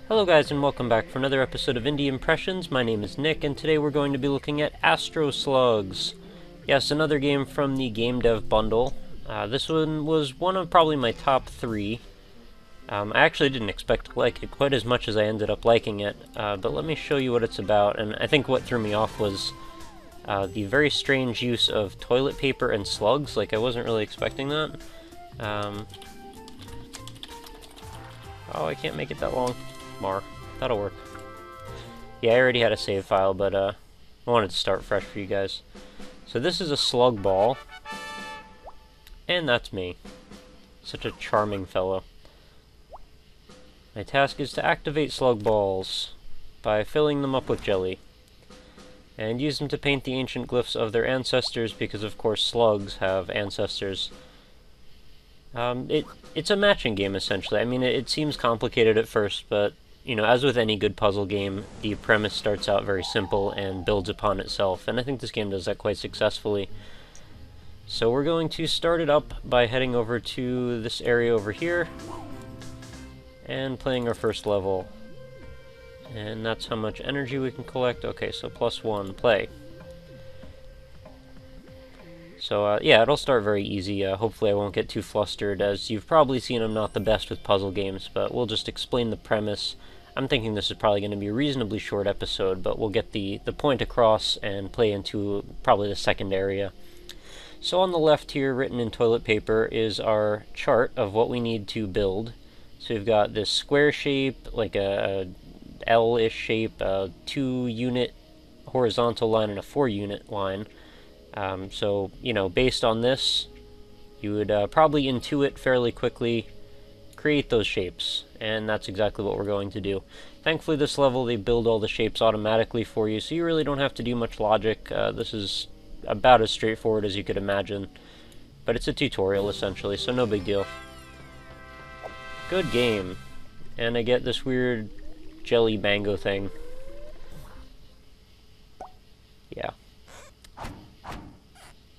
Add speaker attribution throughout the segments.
Speaker 1: Hello guys and welcome back for another episode of Indie Impressions. My name is Nick and today we're going to be looking at Astroslugs. Yes, another game from the Game Dev Bundle. This one was one of probably my top 3. I actually didn't expect to like it quite as much as I ended up liking it, but let me show you what it's about. And I think what threw me off was the very strange use of toilet paper and slugs. Like, I wasn't really expecting that. Oh, I can't make it that long. That'll work. Yeah, I already had a save file, but I wanted to start fresh for you guys. So this is a slug ball, and that's me. Such a charming fellow. My task is to activate slug balls by filling them up with jelly, and use them to paint the ancient glyphs of their ancestors, because of course slugs have ancestors. It's a matching game, essentially. I mean, it seems complicated at first, but you know, as with any good puzzle game, the premise starts out very simple and builds upon itself, and I think this game does that quite successfully. So we're going to start it up by heading over to this area over here, and playing our first level. And that's how much energy we can collect. Okay, so +1, play. So, yeah, it'll start very easy. Hopefully I won't get too flustered. As you've probably seen, I'm not the best with puzzle games, but we'll just explain the premise. I'm thinking this is probably going to be a reasonably short episode, but we'll get the point across and play into probably the second area. So on the left here, written in toilet paper, is our chart of what we need to build. So we've got this square shape, like a L-ish shape, a 2-unit horizontal line, and a 4-unit line. So, you know, based on this, you would probably intuit fairly quickly, create those shapes, and that's exactly what we're going to do. Thankfully, this level, they build all the shapes automatically for you, so you really don't have to do much logic. This is about as straightforward as you could imagine, but it's a tutorial, essentially, so no big deal. Good game. And I get this weird jelly mango thing. Yeah.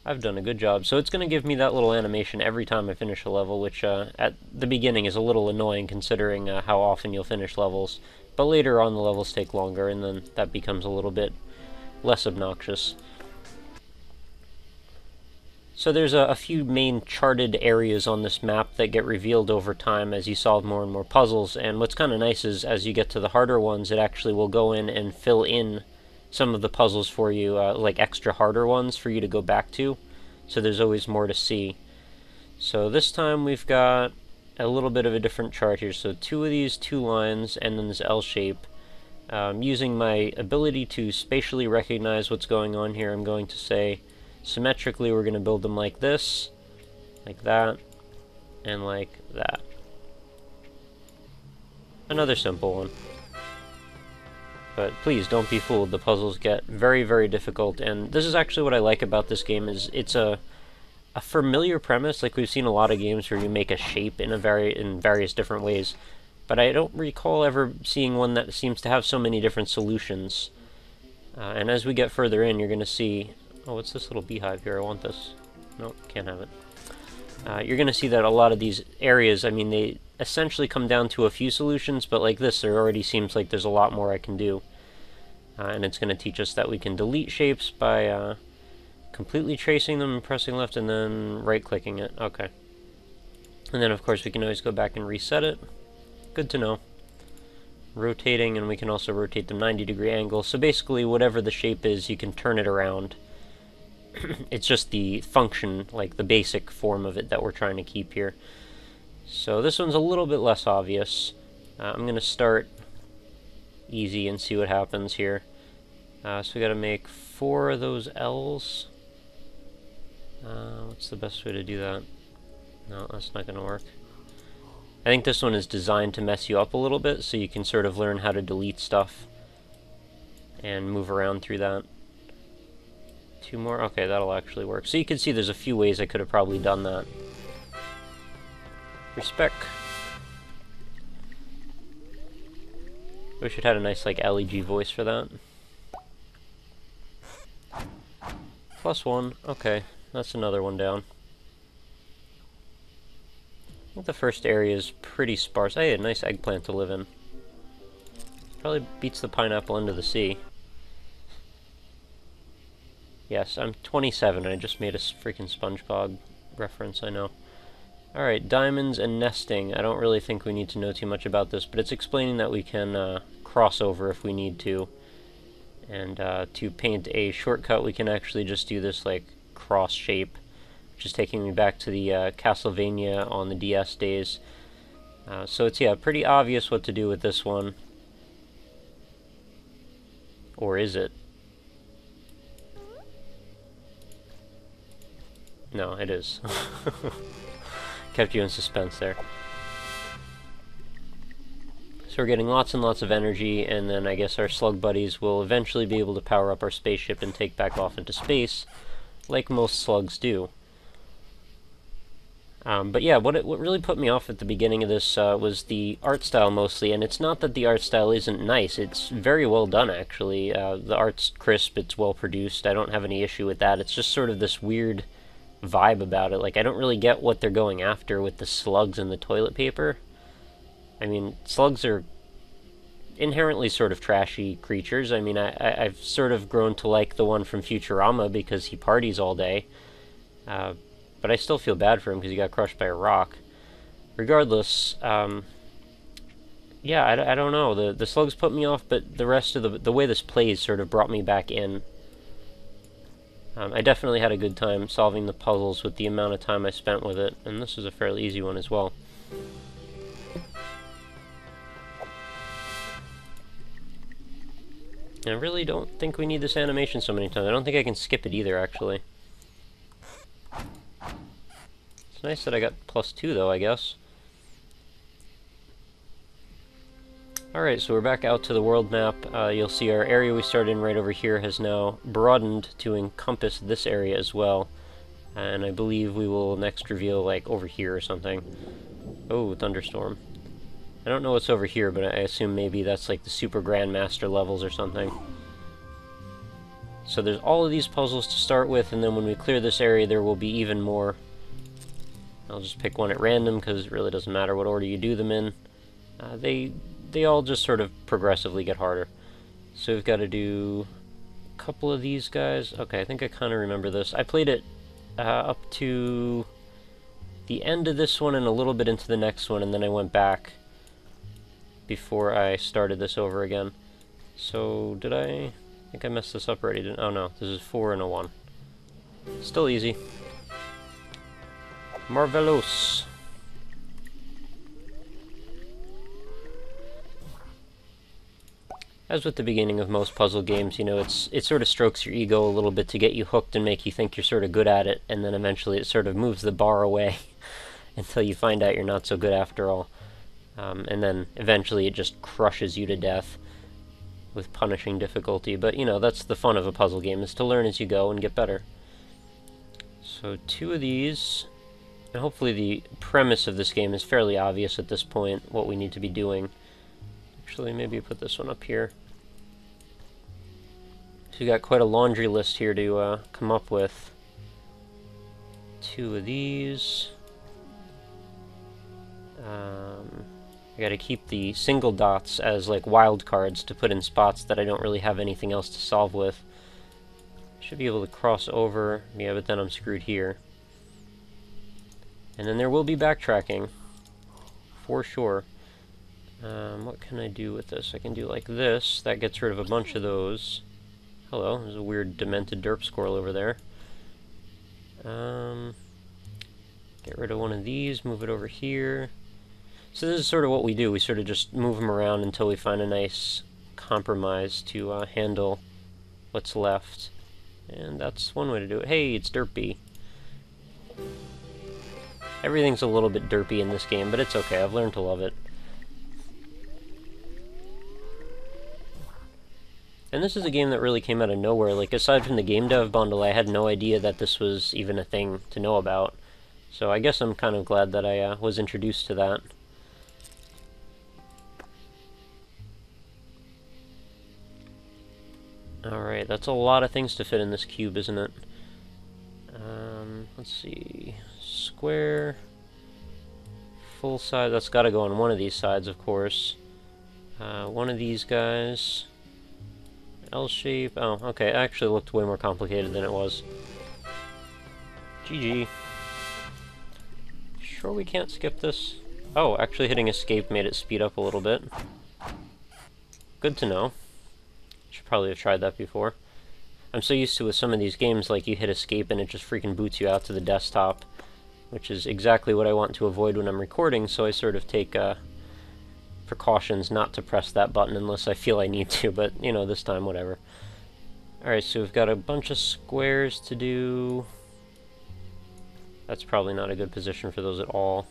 Speaker 1: I've done a good job. So it's going to give me that little animation every time I finish a level, which at the beginning is a little annoying considering how often you'll finish levels. But later on the levels take longer, and then that becomes a little bit less obnoxious. So there's a few main charted areas on this map that get revealed over time as you solve more and more puzzles, and what's kind of nice is as you get to the harder ones, it actually will go in and fill in some of the puzzles for you, like extra harder ones for you to go back to, so there's always more to see. So this time we've got a little bit of a different chart here, so 2 of these 2 lines and then this L shape. Using my ability to spatially recognize what's going on here, I'm going to say symmetrically we're going to build them like this, like that, and like that. Another simple one. But please don't be fooled, the puzzles get very, very difficult, and this is actually what I like about this game, is it's a familiar premise. Like, we've seen a lot of games where you make a shape in various different ways, but I don't recall ever seeing one that seems to have so many different solutions. And as we get further in, you're going to see... Oh, what's this little beehive here? I want this. Nope, can't have it. You're going to see that a lot of these areas, I mean, they essentially come down to a few solutions, but like this, there already seems like there's a lot more I can do. And it's going to teach us that we can delete shapes by completely tracing them and pressing left and then right-clicking it. Okay. And then, of course, we can always go back and reset it. Good to know. Rotating, and we can also rotate them 90-degree angles. So basically, whatever the shape is, you can turn it around. It's just the function, like the basic form of it, that we're trying to keep here. So this one's a little bit less obvious. I'm going to start easy and see what happens here. So we got to make 4 of those L's. What's the best way to do that? No, that's not going to work. I think this one is designed to mess you up a little bit, so you can sort of learn how to delete stuff and move around through that. 2 more? Okay, that'll actually work. So you can see there's a few ways I could have probably done that. Respect. Wish it had a nice, like, LEG voice for that. +1. Okay, that's another one down. think the first area is pretty sparse. Hey, a nice eggplant to live in. Probably beats the pineapple into the sea. Yes, I'm 27. I just made a freaking SpongeBob reference, I know. Alright, diamonds and nesting. I don't really think we need to know too much about this, but it's explaining that we can cross over if we need to. And to paint a shortcut, we can actually just do this, like, cross shape, which is taking me back to the Castlevania on the DS days. So it's, yeah, pretty obvious what to do with this one. Or is it? No, it is. Kept you in suspense there. So we're getting lots and lots of energy, and then I guess our slug buddies will eventually be able to power up our spaceship and take back off into space, like most slugs do. But yeah, what really put me off at the beginning of this was the art style mostly, and it's not that the art style isn't nice, it's very well done actually. The art's crisp, it's well produced, I don't have any issue with that. It's just sort of this weird vibe about it. Like, I don't really get what they're going after with the slugs and the toilet paper. I mean, slugs are inherently sort of trashy creatures. I mean, I've sort of grown to like the one from Futurama because he parties all day. But I still feel bad for him because he got crushed by a rock. Regardless, yeah, I don't know. The slugs put me off, but the rest of the way this plays sort of brought me back in. I definitely had a good time solving the puzzles with the amount of time I spent with it, and this is a fairly easy one as well. I really don't think we need this animation so many times. I don't think I can skip it either, actually. It's nice that I got +2, though, I guess. Alright, so we're back out to the world map. You'll see our area we started in right over here has now broadened to encompass this area as well. And I believe we will next reveal, like, over here or something. Oh, thunderstorm. I don't know what's over here, but I assume maybe that's like the Super Grandmaster levels or something. So there's all of these puzzles to start with, and then when we clear this area there will be even more. I'll just pick one at random, because it really doesn't matter what order you do them in. They all just sort of progressively get harder. So we've got to do a couple of these guys. Okay, I think I kind of remember this. I played it up to the end of this one and a little bit into the next one, and then I went back before I started this over again. So, did I think I messed this up already? Oh no, this is 4 and a 1. Still easy. Marvelous. As with the beginning of most puzzle games, you know, it sort of strokes your ego a little bit to get you hooked and make you think you're sort of good at it, and then eventually it sort of moves the bar away until you find out you're not so good after all. And then eventually it just crushes you to death with punishing difficulty. But, you know, that's the fun of a puzzle game, is to learn as you go and get better. So 2 of these, and hopefully the premise of this game is fairly obvious at this point, what we need to be doing. Actually, maybe put this one up here. So we got quite a laundry list here to come up with. 2 of these. I gotta keep the single dots as like wild cards to put in spots that I don't really have anything else to solve with. Should be able to cross over, yeah, but then I'm screwed here. And then there will be backtracking, for sure. What can I do with this? I can do like this. That gets rid of a bunch of those. Hello, there's a weird demented derp squirrel over there. Get rid of one of these, move it over here. So this is sort of what we do. We sort of just move them around until we find a nice compromise to handle what's left. And that's one way to do it. Hey, it's derpy. Everything's a little bit derpy in this game, but it's okay. I've learned to love it. And this is a game that really came out of nowhere. Like, aside from the game dev bundle, I had no idea that this was even a thing to know about. So I guess I'm kind of glad that I was introduced to that. Alright, that's a lot of things to fit in this cube, isn't it? Let's see. Square, full size. That's got to go on one of these sides, of course. One of these guys. L shape. Oh, okay. It actually looked way more complicated than it was. GG. Sure we can't skip this? Oh, actually hitting escape made it speed up a little bit. Good to know. Should probably have tried that before. I'm so used to with some of these games, like you hit escape and it just freaking boots you out to the desktop, which is exactly what I want to avoid when I'm recording, so I sort of take precautions not to press that button unless I feel I need to, but, you know, this time, whatever. Alright, so we've got a bunch of squares to do. That's probably not a good position for those at all.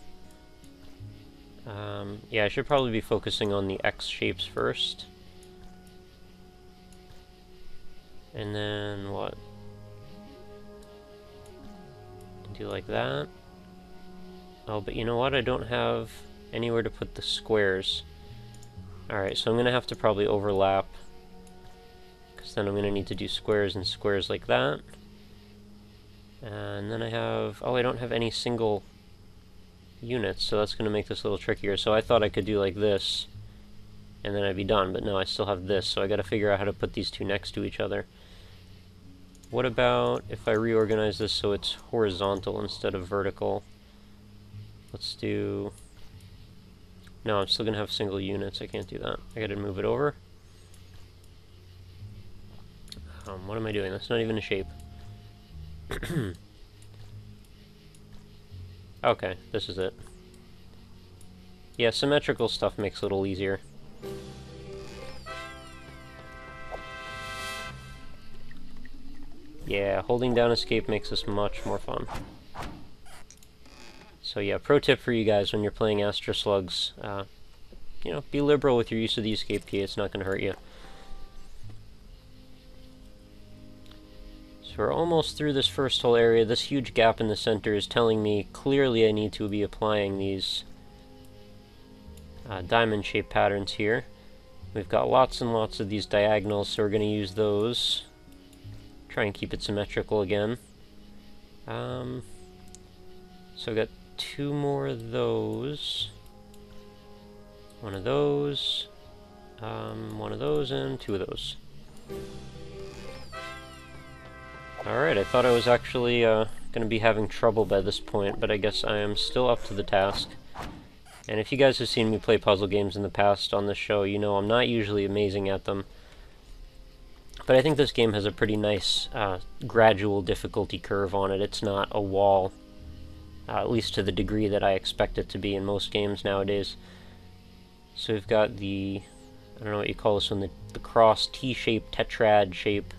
Speaker 1: Yeah, I should probably be focusing on the X shapes first. And then what? Do like that. Oh, but you know what? I don't have anywhere to put the squares. Alright, so I'm going to have to probably overlap. Because then I'm going to need to do squares and squares like that. And then I have... Oh, I don't have any single units, so that's going to make this a little trickier. So I thought I could do like this, and then I'd be done. But no, I still have this, so I got to figure out how to put these two next to each other. What about if I reorganize this so it's horizontal instead of vertical? Let's do... No, I'm still going to have single units. I can't do that. I got to move it over. What am I doing? That's not even a shape. Okay, this is it. Yeah, symmetrical stuff makes it a little easier. Yeah, holding down escape makes this much more fun. So yeah, pro tip for you guys when you're playing Astroslugs, you know, be liberal with your use of the escape key, it's not going to hurt you. So we're almost through this first whole area. This huge gap in the center is telling me clearly I need to be applying these diamond-shaped patterns here. We've got lots and lots of these diagonals, so we're going to use those. Try and keep it symmetrical again. So I've got two more of those. One of those. One of those, and two of those. Alright, I thought I was actually going to be having trouble by this point, but I guess I am still up to the task. And if you guys have seen me play puzzle games in the past on this show, you know I'm not usually amazing at them. But I think this game has a pretty nice gradual difficulty curve on it. It's not a wall, at least to the degree that I expect it to be in most games nowadays. So we've got the, I don't know what you call this one, the cross T-shaped tetrad shape.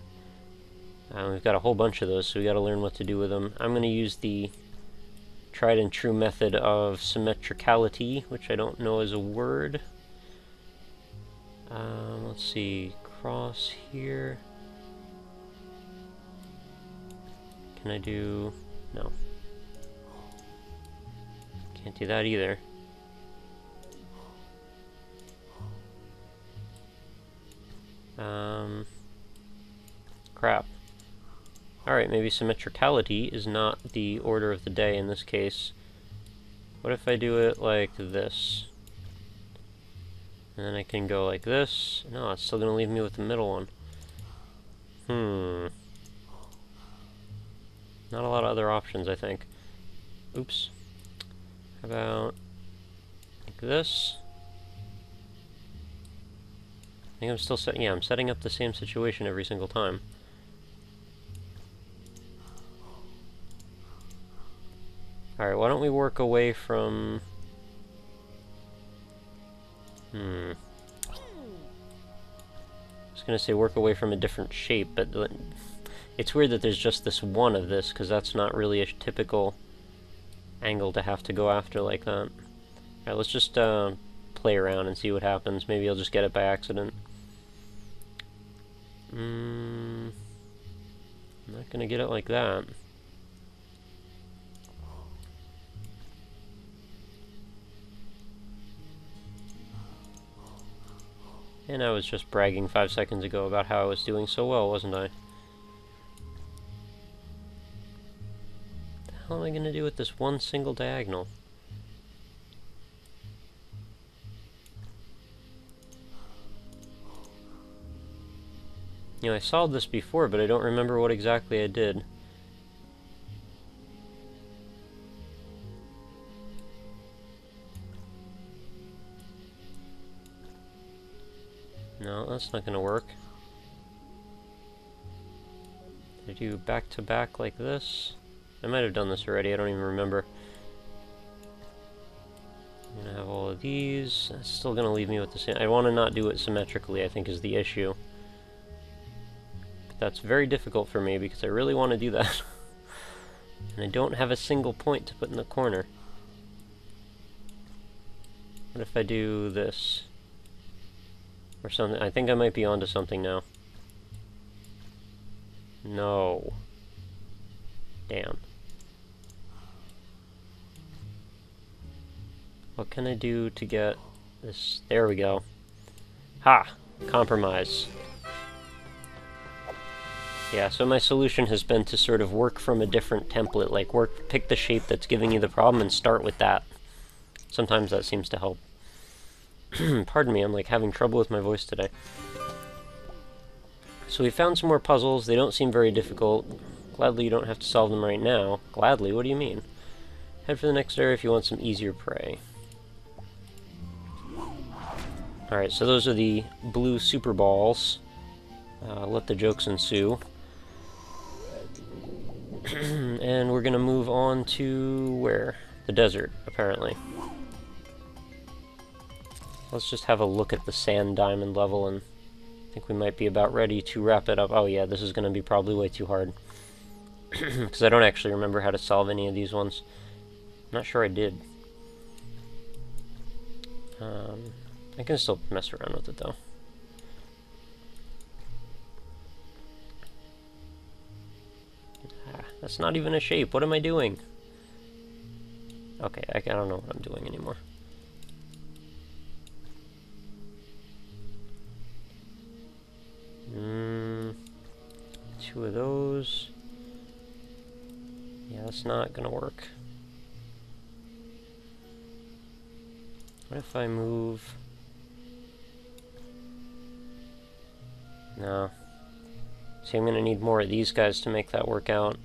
Speaker 1: We've got a whole bunch of those, so we got to learn what to do with them. I'm going to use the tried and true method of symmetricality, which I don't know is a word. Let's see, cross here. Can I do... no. Can't do that either. Crap. Alright, maybe symmetricality is not the order of the day in this case. What if I do it like this? And then I can go like this. No, it's still going to leave me with the middle one. Not a lot of other options, I think. Oops. How about like this? I think I'm still setting, yeah, I'm setting up the same situation every single time. Alright, why don't we work away from... I was gonna say work away from a different shape, but it's weird that there's just this one of this, because that's not really a typical angle to have to go after like that. Alright, let's just play around and see what happens. Maybe I'll just get it by accident. I'm not gonna get it like that. And I was just bragging 5 seconds ago about how I was doing so well, wasn't I? What the hell am I going to do with this one single diagonal? You know, I solved this before, but I don't remember what exactly I did. No, that's not gonna work. Did I do back to back like this? I might have done this already, I don't even remember. I'm gonna have all of these. That's still gonna leave me with the same. I want to not do it symmetrically, I think is the issue. But that's very difficult for me because I really want to do that. And I don't have a single point to put in the corner. What if I do this? Or something? I think I might be onto something now. No. Damn. What can I do to get this? There we go. Ha! Compromise. Yeah, so my solution has been to sort of work from a different template, like pick the shape that's giving you the problem and start with that. Sometimes that seems to help. Pardon me, I'm like having trouble with my voice today. So we found some more puzzles. They don't seem very difficult. Gladly you don't have to solve them right now. Gladly? What do you mean? Head for the next area if you want some easier prey. Alright, so those are the blue super balls. Let the jokes ensue. And we're gonna move on to where? The desert, apparently. Let's just have a look at the sand diamond level, and I think we might be about ready to wrap it up. Oh yeah, this is gonna be probably way too hard. Because I don't actually remember how to solve any of these ones. I'm not sure I did. I can still mess around with it, though. That's not even a shape. What am I doing? Okay, I don't know what I'm doing anymore. Two of those. Yeah, that's not gonna work. What if I move... No. See, I'm going to need more of these guys to make that work out.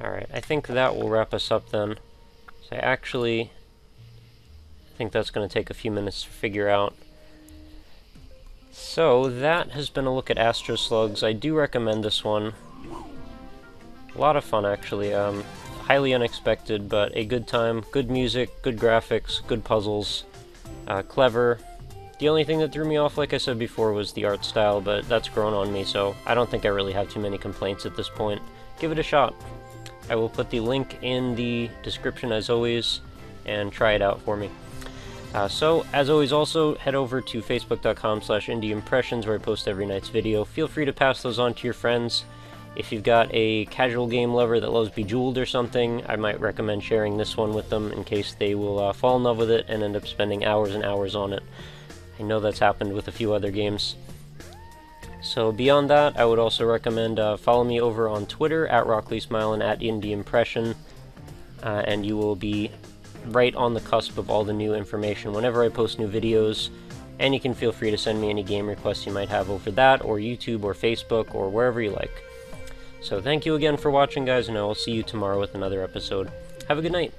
Speaker 1: Alright, I think that will wrap us up then. So I think that's going to take a few minutes to figure out. So that has been a look at Astroslugs. I do recommend this one. A lot of fun, actually. Highly unexpected, but a good time. Good music, good graphics, good puzzles, clever. The only thing that threw me off, like I said before, was the art style, but that's grown on me, so I don't think I really have too many complaints at this point. Give it a shot. I will put the link in the description as always, and try it out for me. So, as always, also head over to facebook.com/indieimpressions where I post every night's video. Feel free to pass those on to your friends. If you've got a casual game lover that loves Bejeweled or something, I might recommend sharing this one with them in case they will fall in love with it and end up spending hours and hours on it. I know that's happened with a few other games. So beyond that, I would also recommend follow me over on Twitter at RockLeeSmile and at indieimpression, and you will be right on the cusp of all the new information whenever I post new videos. And you can feel free to send me any game requests you might have over that, or YouTube, or Facebook, or wherever you like. So thank you again for watching, guys, and I will see you tomorrow with another episode. Have a good night.